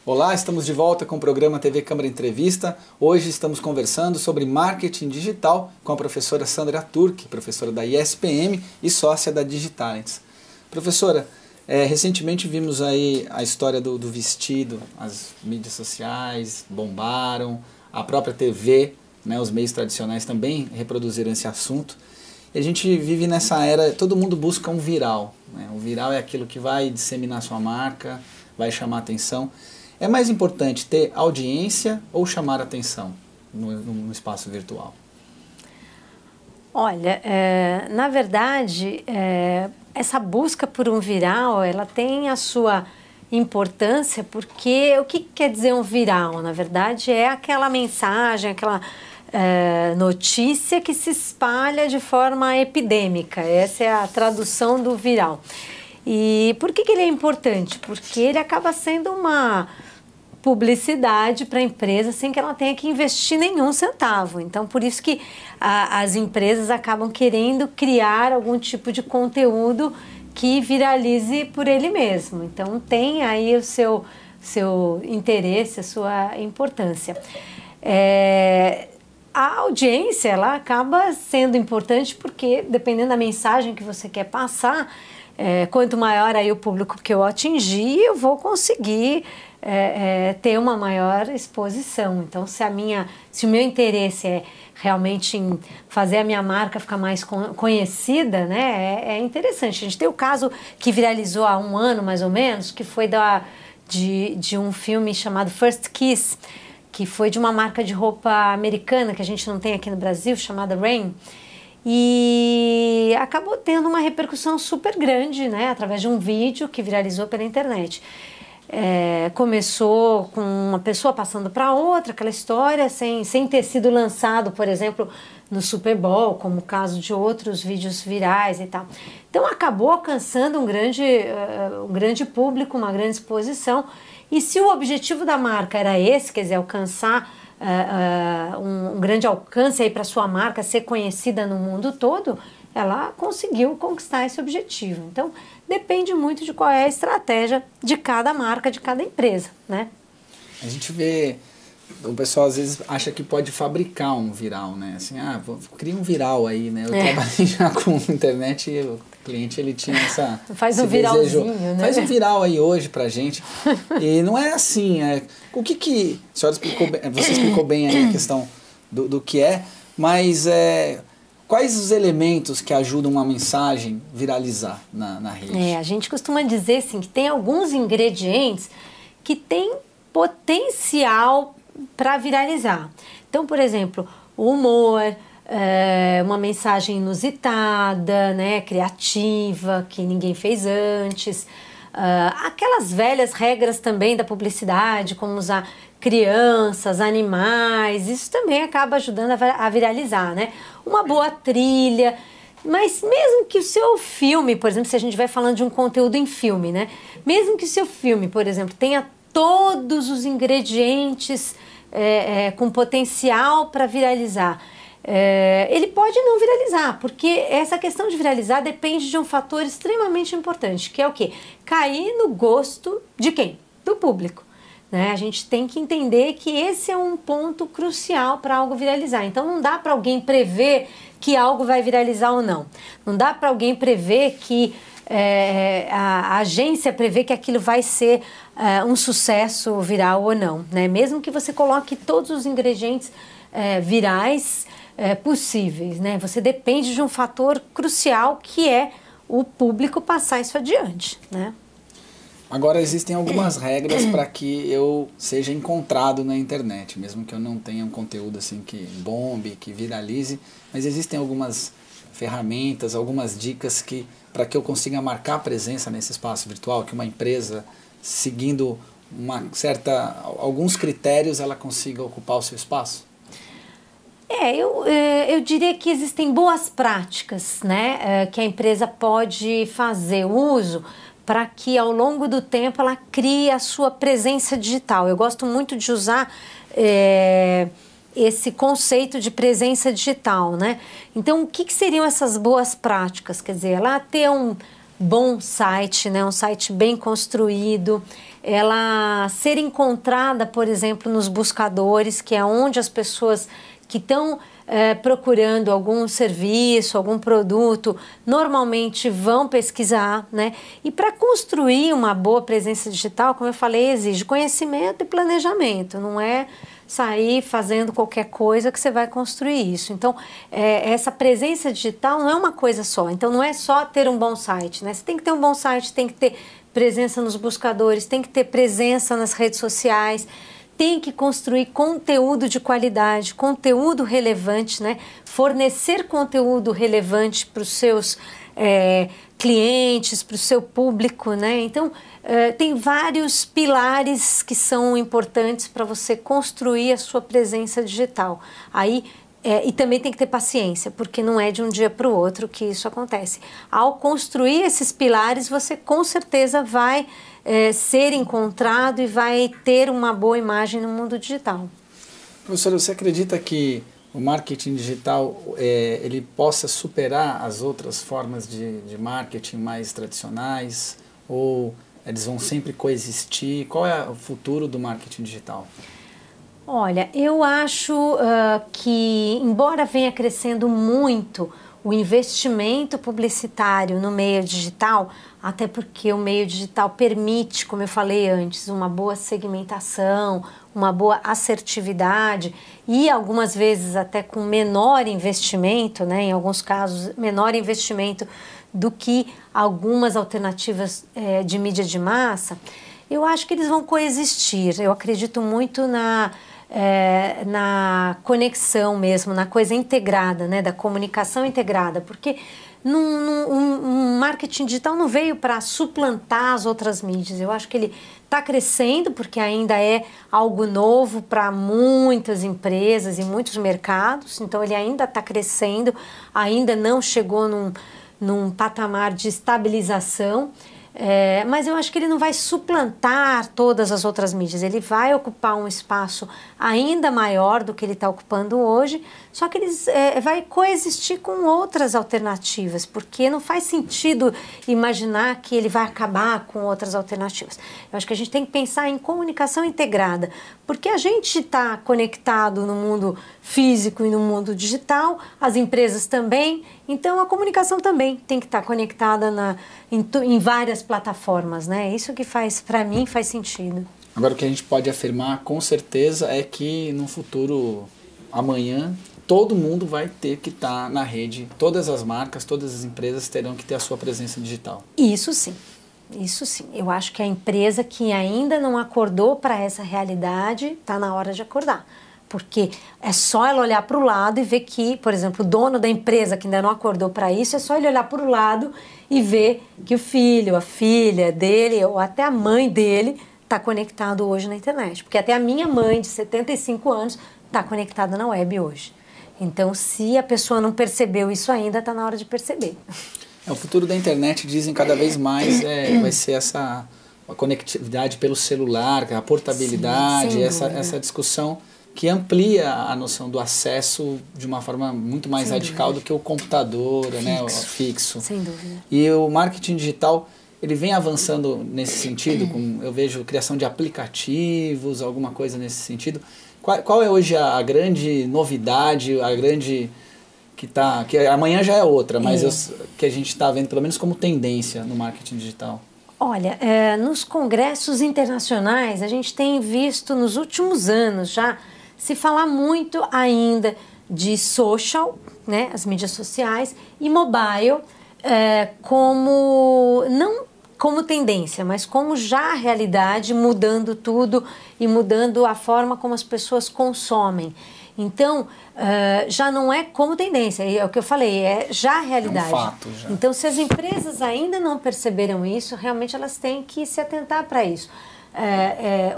Olá, estamos de volta com o programa TV Câmara Entrevista. Hoje estamos conversando sobre marketing digital com a professora Sandra Turk, professora da ISPM e sócia da Digitalents. Professora, recentemente vimos aí a história do vestido, as mídias sociais bombaram, a própria TV, né, os meios tradicionais também reproduziram esse assunto. E a gente vive nessa era, todo mundo busca um viral, né? O viral é aquilo que vai disseminar sua marca, vai chamar atenção. É mais importante ter audiência ou chamar atenção no espaço virtual? Olha, na verdade, essa busca por um viral, ela tem a sua importância, porque o que quer dizer um viral? Na verdade, é aquela mensagem, aquela notícia que se espalha de forma epidêmica. Essa é a tradução do viral. E por que ele é importante? Porque ele acaba sendo uma publicidade para a empresa sem que ela tenha que investir nenhum centavo. Então, por isso que as empresas acabam querendo criar algum tipo de conteúdo que viralize por ele mesmo. Então, tem aí o seu interesse, a sua importância. A audiência, ela acaba sendo importante porque, dependendo da mensagem que você quer passar, quanto maior aí o público que eu atingir, eu vou conseguir ter uma maior exposição. Então, se o meu interesse é realmente em fazer a minha marca ficar mais conhecida, né, é interessante. A gente tem o caso que viralizou há um ano, mais ou menos, que foi de um filme chamado First Kiss, que foi de uma marca de roupa americana que a gente não tem aqui no Brasil, chamada Rain, e acabou tendo uma repercussão super grande, né, através de um vídeo que viralizou pela internet. Começou com uma pessoa passando para outra, aquela história, sem ter sido lançado, por exemplo, no Super Bowl, como o caso de outros vídeos virais e tal. Então acabou alcançando um grande público, uma grande exposição. E se o objetivo da marca era esse, quer dizer, alcançar um grande alcance aí para sua marca, ser conhecida no mundo todo, ela conseguiu conquistar esse objetivo. Então, depende muito de qual é a estratégia de cada marca, de cada empresa, né? A gente vê, o pessoal às vezes acha que pode fabricar um viral, né? Assim, cria um viral aí, né? Eu trabalhei já com internet e o cliente, ele tinha Faz um viralzinho, né? Faz um viral aí hoje pra gente. E não é assim, o que a senhora explicou bem, você explicou bem aí a questão do que é, mas quais os elementos que ajudam uma mensagem viralizar na rede? A gente costuma dizer assim, que tem alguns ingredientes que têm potencial para viralizar. Então, por exemplo, o humor, uma mensagem inusitada, né, criativa, que ninguém fez antes. Aquelas velhas regras também da publicidade, como usar crianças, animais, isso também acaba ajudando a viralizar, né? Uma boa trilha, mas mesmo que o seu filme, por exemplo, se a gente vai falando de um conteúdo em filme, né? Mesmo que o seu filme, por exemplo, tenha todos os ingredientes com potencial para viralizar, ele pode não viralizar, porque essa questão de viralizar depende de um fator extremamente importante, que é o quê? Cair no gosto de quem? Do público. Né? A gente tem que entender que esse é um ponto crucial para algo viralizar. Então não dá para alguém prever que algo vai viralizar ou não. Não dá para alguém prever que a agência prever que aquilo vai ser um sucesso viral ou não. Né? Mesmo que você coloque todos os ingredientes virais possíveis, né? Você depende de um fator crucial que é o público passar isso adiante, né? Agora, existem algumas regras para que eu seja encontrado na internet, mesmo que eu não tenha um conteúdo assim que bombe, que viralize, mas existem algumas ferramentas, algumas dicas para que eu consiga marcar presença nesse espaço virtual, que uma empresa, seguindo alguns critérios, ela consiga ocupar o seu espaço? Eu diria que existem boas práticas, né, que a empresa pode fazer uso para que ao longo do tempo ela crie a sua presença digital. Eu gosto muito de usar esse conceito de presença digital, né? Então, o que seriam essas boas práticas? Quer dizer, ela ter bom site, né, um site bem construído, ela ser encontrada, por exemplo, nos buscadores, que é onde as pessoas que estão procurando algum serviço, algum produto, normalmente vão pesquisar, né? E para construir uma boa presença digital, como eu falei, exige conhecimento e planejamento, não é sair fazendo qualquer coisa que você vai construir isso. Então, essa presença digital não é uma coisa só. Então, não é só ter um bom site, né? Você tem que ter um bom site, tem que ter presença nos buscadores, tem que ter presença nas redes sociais, tem que construir conteúdo de qualidade, conteúdo relevante, né? Fornecer conteúdo relevante para os seus clientes, para o seu público, né? Então, tem vários pilares que são importantes para você construir a sua presença digital. Aí, e também tem que ter paciência, porque não é de um dia para o outro que isso acontece. Ao construir esses pilares, você com certeza vai ser encontrado e vai ter uma boa imagem no mundo digital. Professora, você acredita que o marketing digital ele possa superar as outras formas de marketing mais tradicionais? Ou eles vão sempre coexistir? Qual é o futuro do marketing digital? Olha, eu acho que, embora venha crescendo muito o investimento publicitário no meio digital, até porque o meio digital permite, como eu falei antes, uma boa segmentação, uma boa assertividade e algumas vezes até com menor investimento, né, em alguns casos menor investimento do que algumas alternativas de mídia de massa. Eu acho que eles vão coexistir. Eu acredito muito na conexão mesmo, na coisa integrada, né, da comunicação integrada, porque um marketing digital não veio para suplantar as outras mídias. Eu acho que ele está crescendo porque ainda é algo novo para muitas empresas e muitos mercados, então ele ainda está crescendo, ainda não chegou num patamar de estabilização. Mas eu acho que ele não vai suplantar todas as outras mídias, ele vai ocupar um espaço ainda maior do que ele está ocupando hoje, só que ele vai coexistir com outras alternativas, porque não faz sentido imaginar que ele vai acabar com outras alternativas. Eu acho que a gente tem que pensar em comunicação integrada, porque a gente está conectado no mundo físico e no mundo digital, as empresas também, então a comunicação também tem que estar conectada em várias plataformas, né? Isso que faz, para mim, faz sentido. Agora, o que a gente pode afirmar com certeza é que no futuro, amanhã, todo mundo vai ter que estar na rede, todas as marcas, todas as empresas terão que ter a sua presença digital. Isso sim. Isso sim. Eu acho que a empresa que ainda não acordou para essa realidade, está na hora de acordar. Porque é só ela olhar para o lado e ver que, por exemplo, o dono da empresa que ainda não acordou para isso, é só ele olhar para o lado e ver que o filho, a filha dele ou até a mãe dele está conectado hoje na internet. Porque até a minha mãe, de 75 anos, está conectada na web hoje. Então, se a pessoa não percebeu isso ainda, está na hora de perceber. O futuro da internet, dizem cada vez mais, vai ser essa a conectividade pelo celular, a portabilidade, sim, essa discussão que amplia a noção do acesso de uma forma muito mais sem radical dúvida. Do que o computador, fixo. Né, o fixo. Sem dúvida. E o marketing digital, ele vem avançando nesse sentido, eu vejo criação de aplicativos, alguma coisa nesse sentido. Qual é hoje a grande novidade, a grande que amanhã já é outra, mas que a gente está vendo pelo menos como tendência no marketing digital? Olha, nos congressos internacionais a gente tem visto nos últimos anos já se falar muito ainda de social, né, as mídias sociais, e mobile não como tendência, mas como já a realidade, mudando tudo e mudando a forma como as pessoas consomem. Então, já não é como tendência, é o que eu falei, é já a realidade. É um fato, já. Então, se as empresas ainda não perceberam isso, realmente elas têm que se atentar para isso.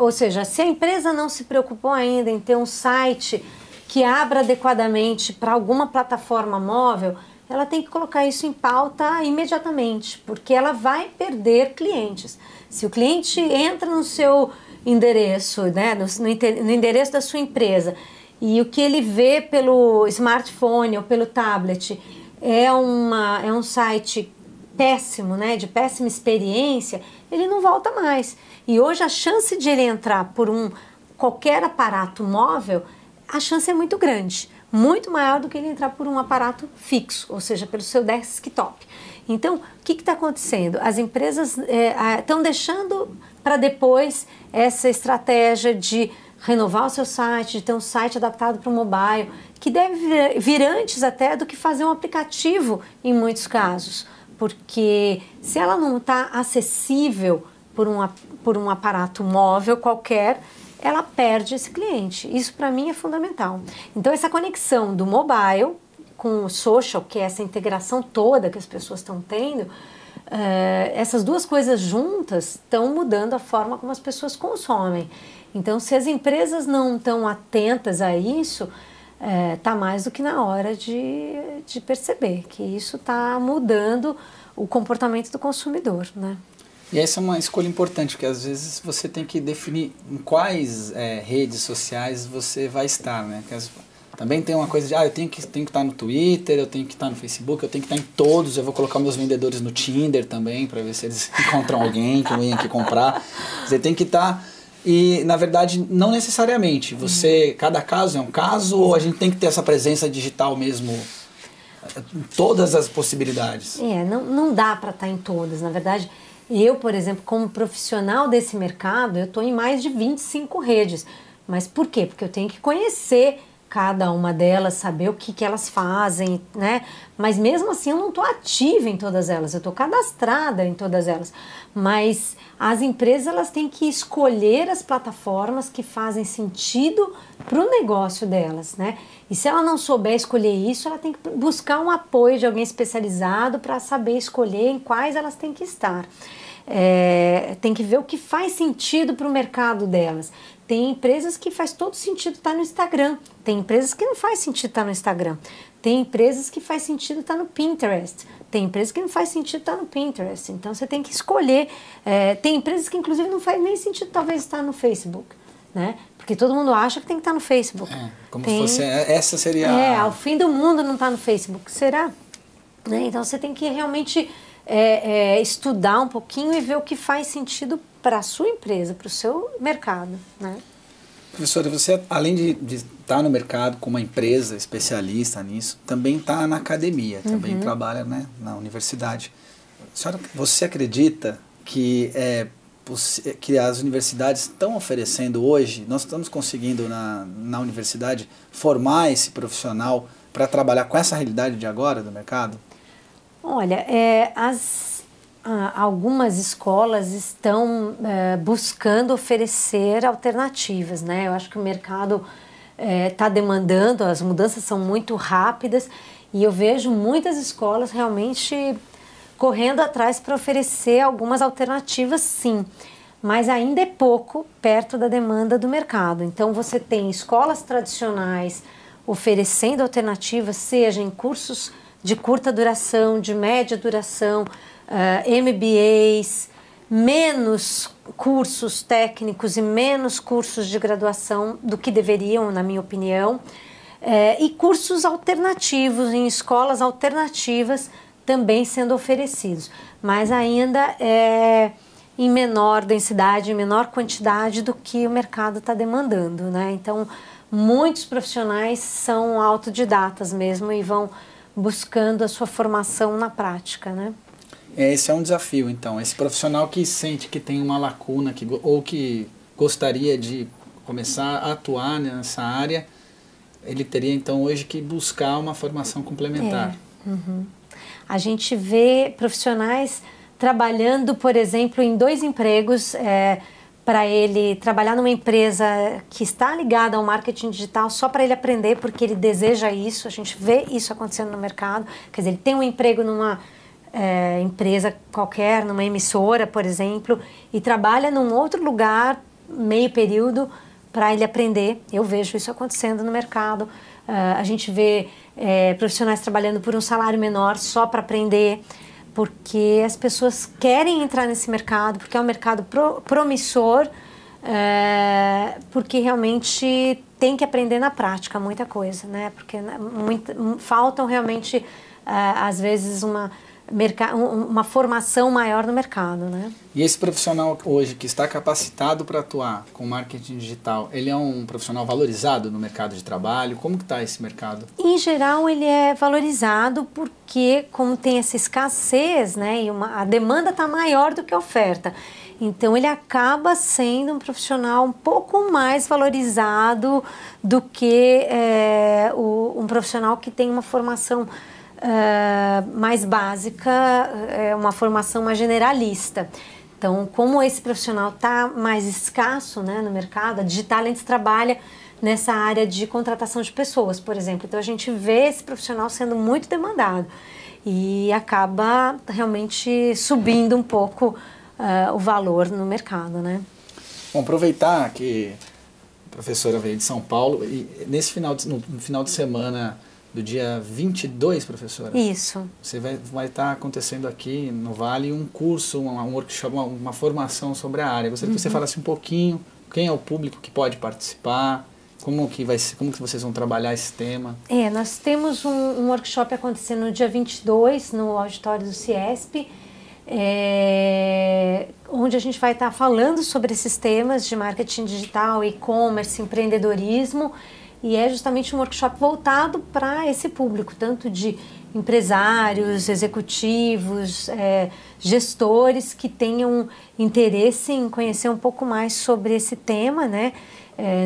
Ou seja, se a empresa não se preocupou ainda em ter um site que abra adequadamente para alguma plataforma móvel, ela tem que colocar isso em pauta imediatamente, porque ela vai perder clientes. Se o cliente entra no seu endereço, né, no endereço da sua empresa, e o que ele vê pelo smartphone ou pelo tablet é um site péssimo, né, de péssima experiência, ele não volta mais. E hoje a chance de ele entrar por qualquer aparato móvel, a chance é muito grande, muito maior do que ele entrar por um aparato fixo, ou seja, pelo seu desktop. Então, o que está acontecendo? As empresas estão deixando para depois essa estratégia de renovar o seu site, de ter um site adaptado para o mobile, que deve vir antes até do que fazer um aplicativo em muitos casos. Porque se ela não está acessível por um aparato móvel qualquer, ela perde esse cliente. Isso para mim é fundamental. Então essa conexão do mobile com o social, que é essa integração toda que as pessoas estão tendo, essas duas coisas juntas estão mudando a forma como as pessoas consomem. Então se as empresas não estão atentas a isso, está mais do que na hora de perceber que isso está mudando o comportamento do consumidor, né? E essa é uma escolha importante, porque às vezes você tem que definir em quais redes sociais você vai estar, né? Também tem uma coisa de, eu tenho que estar no Twitter, eu tenho que estar no Facebook, eu tenho que estar em todos, eu vou colocar meus vendedores no Tinder também, para ver se eles encontram alguém que vem aqui comprar. Você tem que estar... E, na verdade, não necessariamente. Cada caso é um caso, ou a gente tem que ter essa presença digital mesmo, em todas as possibilidades? Não dá para estar em todas. Na verdade, eu, por exemplo, como profissional desse mercado, eu estou em mais de 25 redes. Mas por quê? Porque eu tenho que conhecer cada uma delas, saber o que elas fazem, né? Mas mesmo assim eu não estou ativa em todas elas, eu estou cadastrada em todas elas. Mas as empresas, elas têm que escolher as plataformas que fazem sentido para o negócio delas, né? E se ela não souber escolher isso, ela tem que buscar um apoio de alguém especializado para saber escolher em quais elas têm que estar. Tem que ver o que faz sentido para o mercado delas. Tem empresas que faz todo sentido estar no Instagram, tem empresas que não faz sentido estar no Instagram, tem empresas que faz sentido estar no Pinterest, tem empresas que não faz sentido estar no Pinterest. Então você tem que escolher. Tem empresas que inclusive não faz nem sentido talvez estar no Facebook, né? Porque todo mundo acha que tem que estar no Facebook. Como se fosse, essa seria... ao fim do mundo não estar no Facebook, será? Né? Então você tem que realmente estudar um pouquinho e ver o que faz sentido para a sua empresa, para o seu mercado, né? Professora, você, além de estar no mercado com uma empresa especialista nisso, também está na academia, também trabalha, né, na universidade. Senhora, você acredita que as universidades estão oferecendo hoje, nós estamos conseguindo na universidade formar esse profissional para trabalhar com essa realidade de agora do mercado? Olha, algumas escolas estão buscando oferecer alternativas, né? Eu acho que o mercado está demandando, as mudanças são muito rápidas e eu vejo muitas escolas realmente correndo atrás para oferecer algumas alternativas, sim, mas ainda é pouco perto da demanda do mercado. Então você tem escolas tradicionais oferecendo alternativas, seja em cursos de curta duração, de média duração, MBAs, menos cursos técnicos e menos cursos de graduação do que deveriam, na minha opinião, e cursos alternativos, em escolas alternativas também sendo oferecidos, mas ainda em menor densidade, em menor quantidade do que o mercado está demandando, né? Então, muitos profissionais são autodidatas mesmo e vão buscando a sua formação na prática, né? Esse é um desafio, então. Esse profissional que sente que tem uma lacuna ou que gostaria de começar a atuar nessa área, ele teria, então, hoje que buscar uma formação complementar. A gente vê profissionais trabalhando, por exemplo, em 2 empregos, para ele trabalhar numa empresa que está ligada ao marketing digital só para ele aprender, porque ele deseja isso. A gente vê isso acontecendo no mercado. Quer dizer, ele tem um emprego numa empresa qualquer, numa emissora, por exemplo, e trabalha num outro lugar, meio período, para ele aprender. Eu vejo isso acontecendo no mercado. A gente vê profissionais trabalhando por um salário menor só para aprender, porque as pessoas querem entrar nesse mercado, porque é um mercado promissor, porque realmente tem que aprender na prática muita coisa, né? Porque faltam realmente, às vezes, uma formação maior no mercado, né? E esse profissional hoje que está capacitado para atuar com marketing digital, ele é um profissional valorizado no mercado de trabalho? Como que está esse mercado? Em geral, ele é valorizado porque, como tem essa escassez, né, e a demanda está maior do que a oferta. Então, ele acaba sendo um profissional um pouco mais valorizado do que um profissional que tem uma formação mais básica, uma formação mais generalista. Então, como esse profissional está mais escasso, né, no mercado, a Digitalents trabalha nessa área de contratação de pessoas, por exemplo. Então, a gente vê esse profissional sendo muito demandado e acaba realmente subindo um pouco o valor no mercado, né? Bom, aproveitar que a professora veio de São Paulo e no final de semana do dia 22, professora? Isso. Você vai estar acontecendo aqui no Vale um curso, um workshop, uma formação sobre a área. Gostaria que você falasse um pouquinho quem é o público que pode participar, como que vocês vão trabalhar esse tema. Nós temos um workshop acontecendo no dia 22 no auditório do CIESP, onde a gente vai estar falando sobre esses temas de marketing digital, e-commerce, empreendedorismo, e é justamente um workshop voltado para esse público, tanto de empresários, executivos, gestores que tenham interesse em conhecer um pouco mais sobre esse tema, né?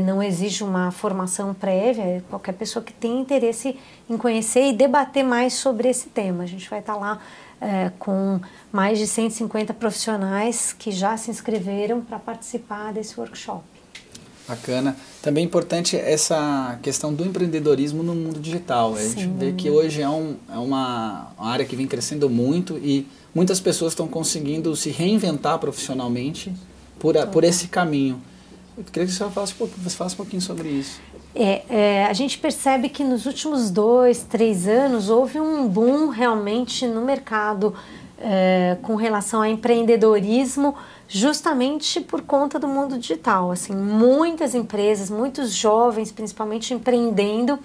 Não exige uma formação prévia, qualquer pessoa que tenha interesse em conhecer e debater mais sobre esse tema. A gente vai estar lá com mais de 150 profissionais que já se inscreveram para participar desse workshop. Bacana. Também é importante essa questão do empreendedorismo no mundo digital. A gente vê que hoje é uma área que vem crescendo muito e muitas pessoas estão conseguindo se reinventar profissionalmente por esse caminho. Eu queria que você falasse um pouquinho sobre isso. A gente percebe que nos últimos 2, 3 anos houve um boom realmente no mercado com relação ao empreendedorismo, justamente por conta do mundo digital. Assim, muitas empresas, muitos jovens principalmente empreendendo,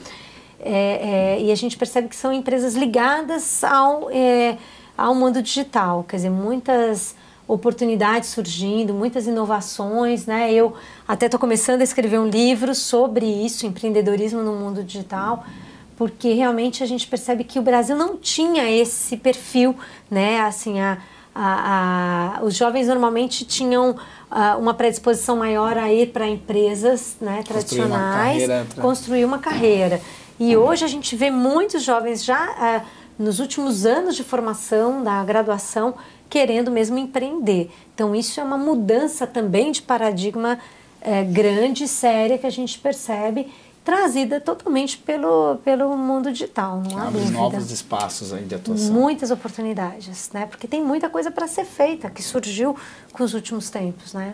e a gente percebe que são empresas ligadas ao mundo digital, quer dizer, muitas oportunidades surgindo, muitas inovações, né? Eu até estou começando a escrever um livro sobre isso, empreendedorismo no mundo digital, porque realmente a gente percebe que o Brasil não tinha esse perfil, né? Assim, os jovens normalmente tinham uma predisposição maior a ir para empresas, né, tradicionais, construir uma carreira. E hoje a gente vê muitos jovens já nos últimos anos de formação, da graduação, querendo mesmo empreender. Então isso é uma mudança também de paradigma grande, séria, que a gente percebe, trazida totalmente pelo mundo digital, não há dúvida. Abre novos espaços aí de atuação. Muitas oportunidades, né? Porque tem muita coisa para ser feita, que surgiu com os últimos tempos, né?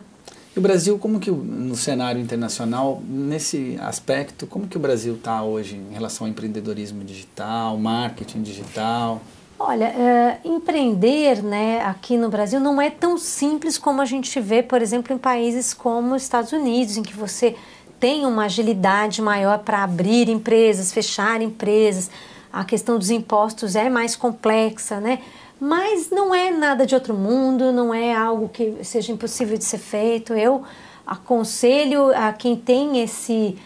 E o Brasil, como que no cenário internacional, nesse aspecto, como que o Brasil está hoje em relação ao empreendedorismo digital, marketing digital? Olha, empreender, né, aqui no Brasil não é tão simples como a gente vê, por exemplo, em países como os Estados Unidos, em que você tem uma agilidade maior para abrir empresas, fechar empresas. A questão dos impostos é mais complexa, né? Mas não é nada de outro mundo, não é algo que seja impossível de ser feito. Eu aconselho a quem tem esse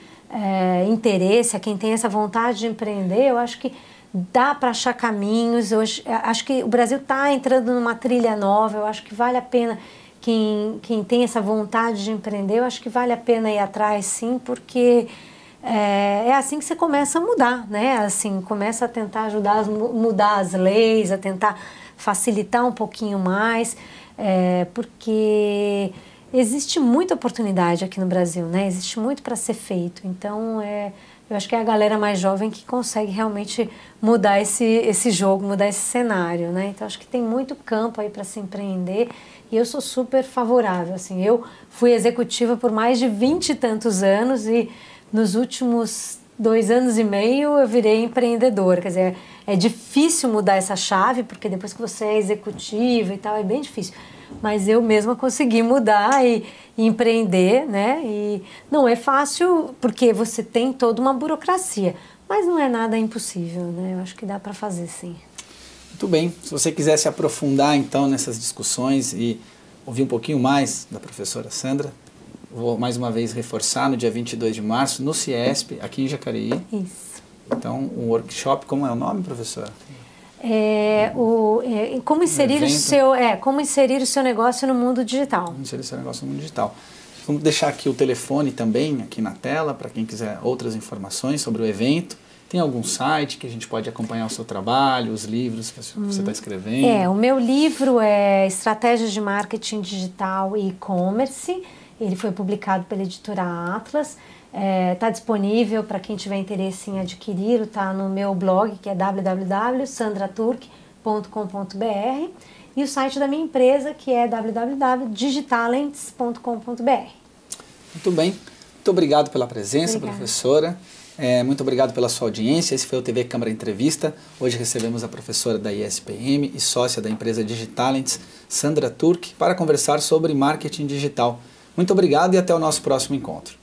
interesse, a quem tem essa vontade de empreender, eu acho que dá para achar caminhos. Hoje, acho que o Brasil está entrando numa trilha nova, eu acho que vale a pena. Quem tem essa vontade de empreender, eu acho que vale a pena ir atrás, sim, porque é assim que você começa a mudar, né? Assim, começa a tentar ajudar a mudar as leis, a tentar facilitar um pouquinho mais, porque existe muita oportunidade aqui no Brasil, né? Existe muito para ser feito. Então, eu acho que é a galera mais jovem que consegue realmente mudar esse jogo, mudar esse cenário, né? Então, acho que tem muito campo aí para se empreender. E eu sou super favorável, assim, eu fui executiva por mais de 20 e tantos anos e nos últimos 2 anos e meio eu virei empreendedora, quer dizer, é difícil mudar essa chave, porque depois que você é executiva e tal, é bem difícil, mas eu mesma consegui mudar e empreender, né, e não é fácil porque você tem toda uma burocracia, mas não é nada impossível, né, eu acho que dá para fazer, sim. Muito bem. Se você quiser se aprofundar então nessas discussões e ouvir um pouquinho mais da professora Sandra, vou mais uma vez reforçar no dia 22 de março no CIESP, aqui em Jacareí. Isso. Então, um workshop, como é o nome, professora? Como inserir o seu negócio no mundo digital. Como inserir o seu negócio no mundo digital. Vamos deixar aqui o telefone também, aqui na tela, para quem quiser outras informações sobre o evento. Tem algum site que a gente pode acompanhar o seu trabalho, os livros que você está escrevendo? O meu livro é Estratégias de Marketing Digital e E-Commerce. Ele foi publicado pela editora Atlas. Está disponível para quem tiver interesse em adquirir. Está no meu blog, que é www.sandraturk.com.br. E o site da minha empresa, que é www.digitalents.com.br. Muito bem. Muito obrigado pela presença, professora. Muito obrigado pela sua audiência. Esse foi o TV Câmara Entrevista. Hoje recebemos a professora da ISPM e sócia da empresa Digitalents, Sandra Turk, para conversar sobre marketing digital. Muito obrigado e até o nosso próximo encontro.